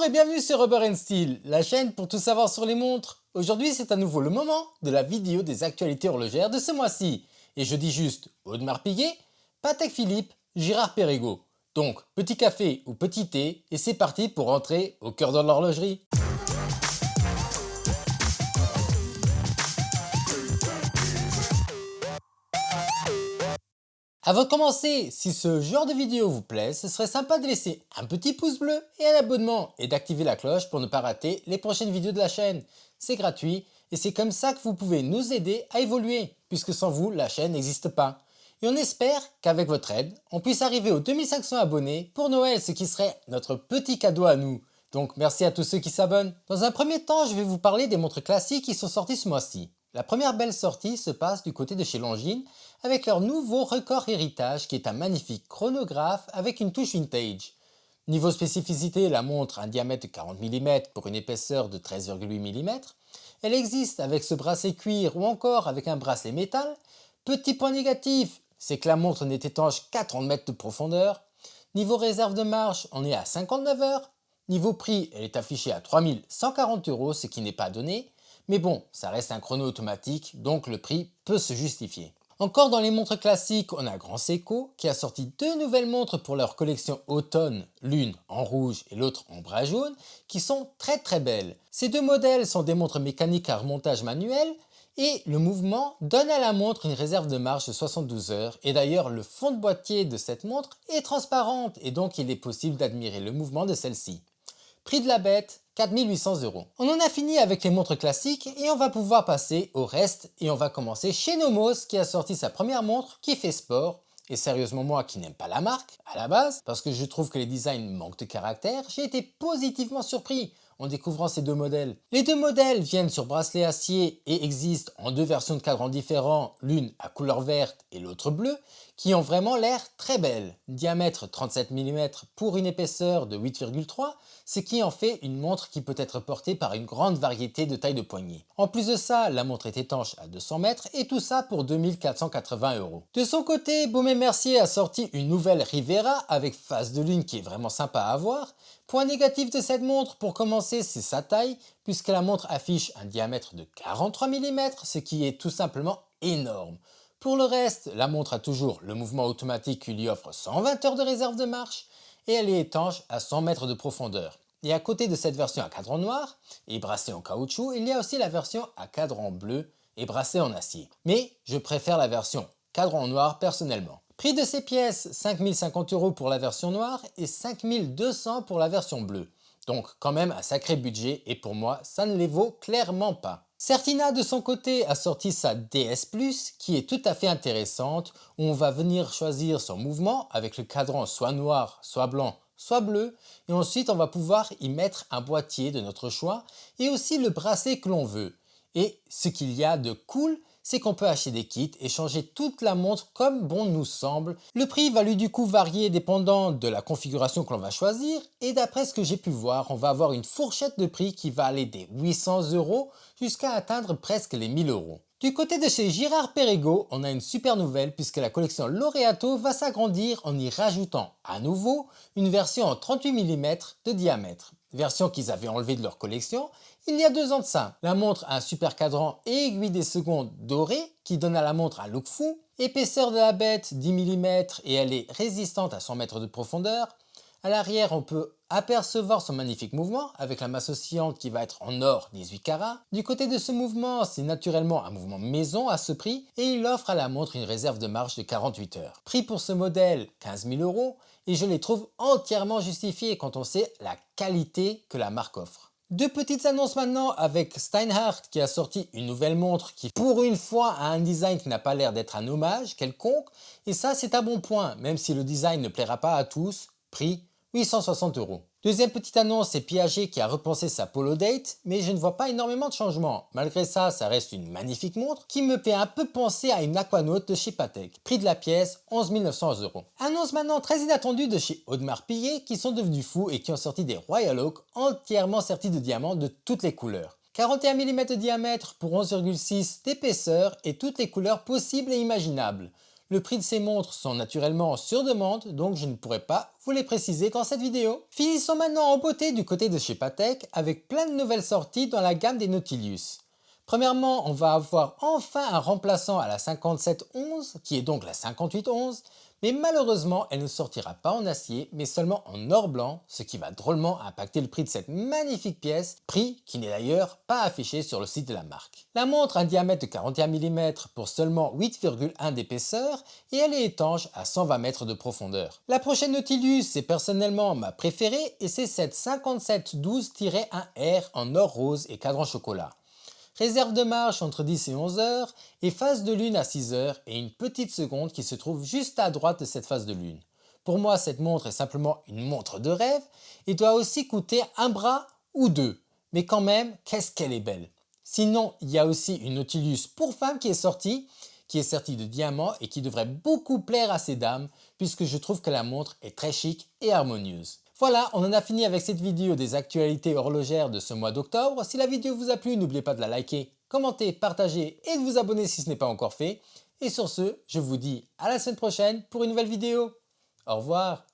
et bienvenue sur Rubber & Steel, la chaîne pour tout savoir sur les montres. Aujourd'hui c'est à nouveau le moment de la vidéo des actualités horlogères de ce mois-ci. Et je dis juste Audemars Piguet, Patek Philippe, Girard Perregaux. Donc petit café ou petit thé et c'est parti pour rentrer au cœur de l'horlogerie. Avant de commencer, si ce genre de vidéo vous plaît, ce serait sympa de laisser un petit pouce bleu et un abonnement et d'activer la cloche pour ne pas rater les prochaines vidéos de la chaîne. C'est gratuit et c'est comme ça que vous pouvez nous aider à évoluer, puisque sans vous, la chaîne n'existe pas. Et on espère qu'avec votre aide, on puisse arriver aux 2500 abonnés pour Noël, ce qui serait notre petit cadeau à nous. Donc merci à tous ceux qui s'abonnent. Dans un premier temps, je vais vous parler des montres classiques qui sont sorties ce mois-ci. La première belle sortie se passe du côté de chez Longines avec leur nouveau Record Héritage qui est un magnifique chronographe avec une touche vintage. Niveau spécificité, la montre a un diamètre de 40 mm pour une épaisseur de 13,8 mm. Elle existe avec ce bracelet cuir ou encore avec un bracelet métal. Petit point négatif, c'est que la montre n'est étanche qu'à 30 mètres de profondeur. Niveau réserve de marche, on est à 59 heures. Niveau prix, elle est affichée à 3140 €, ce qui n'est pas donné. Mais bon, ça reste un chrono automatique, donc le prix peut se justifier. Encore dans les montres classiques, on a Grand Seiko qui a sorti deux nouvelles montres pour leur collection automne, l'une en rouge et l'autre en bras jaune, qui sont très belles. Ces deux modèles sont des montres mécaniques à remontage manuel et le mouvement donne à la montre une réserve de marche de 72 heures et d'ailleurs le fond de boîtier de cette montre est transparente et donc il est possible d'admirer le mouvement de celle-ci. Prix de la bête, 4800 €. On en a fini avec les montres classiques et on va pouvoir passer au reste et on va commencer chez Nomos qui a sorti sa première montre qui fait sport. Et sérieusement moi qui n'aime pas la marque à la base parce que je trouve que les designs manquent de caractère, j'ai été positivement surpris en découvrant ces deux modèles. Les deux modèles viennent sur bracelet acier et existent en deux versions de cadrans différents, l'une à couleur verte et l'autre bleue, qui ont vraiment l'air très belles. Diamètre 37 mm pour une épaisseur de 8,3, ce qui en fait une montre qui peut être portée par une grande variété de tailles de poignet. En plus de ça, la montre est étanche à 200 mètres et tout ça pour 2480 €. De son côté, Baume & Mercier a sorti une nouvelle Rivera avec face de lune qui est vraiment sympa à voir. Point négatif de cette montre, pour commencer, c'est sa taille, puisque la montre affiche un diamètre de 43 mm, ce qui est tout simplement énorme. Pour le reste, la montre a toujours le mouvement automatique qui lui offre 120 heures de réserve de marche et elle est étanche à 100 mètres de profondeur. Et à côté de cette version à cadran noir et bracelet en caoutchouc, il y a aussi la version à cadran bleu et bracelet en acier. Mais je préfère la version cadran noir personnellement. Prix de ces pièces, 5050 € pour la version noire et 5200 € pour la version bleue. Donc quand même un sacré budget et pour moi ça ne les vaut clairement pas. Certina de son côté a sorti sa DS Plus qui est tout à fait intéressante où on va venir choisir son mouvement avec le cadran soit noir, soit blanc, soit bleu et ensuite on va pouvoir y mettre un boîtier de notre choix et aussi le bracelet que l'on veut. Et ce qu'il y a de cool, c'est qu'on peut acheter des kits et changer toute la montre comme bon nous semble. Le prix va lui du coup varier dépendant de la configuration que l'on va choisir et d'après ce que j'ai pu voir, on va avoir une fourchette de prix qui va aller des 800 € jusqu'à atteindre presque les 1000 €. Du côté de chez Girard Perregaux, on a une super nouvelle puisque la collection Laureato va s'agrandir en y rajoutant à nouveau une version en 38 mm de diamètre. Version qu'ils avaient enlevée de leur collection il y a 2 ans de ça. La montre a un super cadran et aiguille des secondes dorées qui donne à la montre un look fou. Épaisseur de la bête 10 mm et elle est résistante à 100 mètres de profondeur. À l'arrière, on peut apercevoir son magnifique mouvement avec la masse oscillante qui va être en or 18 carats. Du côté de ce mouvement, c'est naturellement un mouvement maison à ce prix et il offre à la montre une réserve de marche de 48 heures. Prix pour ce modèle 15 000 € et je les trouve entièrement justifiés quand on sait la qualité que la marque offre. Deux petites annonces maintenant avec Steinhart qui a sorti une nouvelle montre qui pour une fois a un design qui n'a pas l'air d'être un hommage quelconque et ça c'est un bon point même si le design ne plaira pas à tous. Prix 860 €. Deuxième petite annonce, c'est Piaget qui a repensé sa Polo Date, mais je ne vois pas énormément de changements. Malgré ça, ça reste une magnifique montre qui me fait un peu penser à une Aquanaut de chez Patek. Prix de la pièce, 11 900 €. Annonce maintenant très inattendue de chez Audemars Piguet qui sont devenus fous et qui ont sorti des Royal Oak entièrement sertis de diamants de toutes les couleurs. 41 mm de diamètre pour 11,6 d'épaisseur et toutes les couleurs possibles et imaginables. Le prix de ces montres sont naturellement sur demande, donc je ne pourrai pas vous les préciser dans cette vidéo. Finissons maintenant en beauté du côté de chez Patek avec plein de nouvelles sorties dans la gamme des Nautilus. Premièrement, on va avoir enfin un remplaçant à la 5711, qui est donc la 5811, mais malheureusement elle ne sortira pas en acier, mais seulement en or blanc, ce qui va drôlement impacter le prix de cette magnifique pièce, prix qui n'est d'ailleurs pas affiché sur le site de la marque. La montre a un diamètre de 41 mm pour seulement 8,1 d'épaisseur et elle est étanche à 120 mètres de profondeur. La prochaine Nautilus est personnellement ma préférée et c'est cette 5712-1R en or rose et cadran chocolat. Réserve de marche entre 10 et 11 heures et phase de lune à 6 heures et une petite seconde qui se trouve juste à droite de cette phase de lune. Pour moi, cette montre est simplement une montre de rêve et doit aussi coûter un bras ou deux. Mais quand même, qu'est-ce qu'elle est belle! Sinon, il y a aussi une Nautilus pour femmes qui est sortie de diamant et qui devrait beaucoup plaire à ces dames puisque je trouve que la montre est très chic et harmonieuse. Voilà, on en a fini avec cette vidéo des actualités horlogères de ce mois d'octobre. Si la vidéo vous a plu, n'oubliez pas de la liker, commenter, partager et de vous abonner si ce n'est pas encore fait. Et sur ce, je vous dis à la semaine prochaine pour une nouvelle vidéo. Au revoir.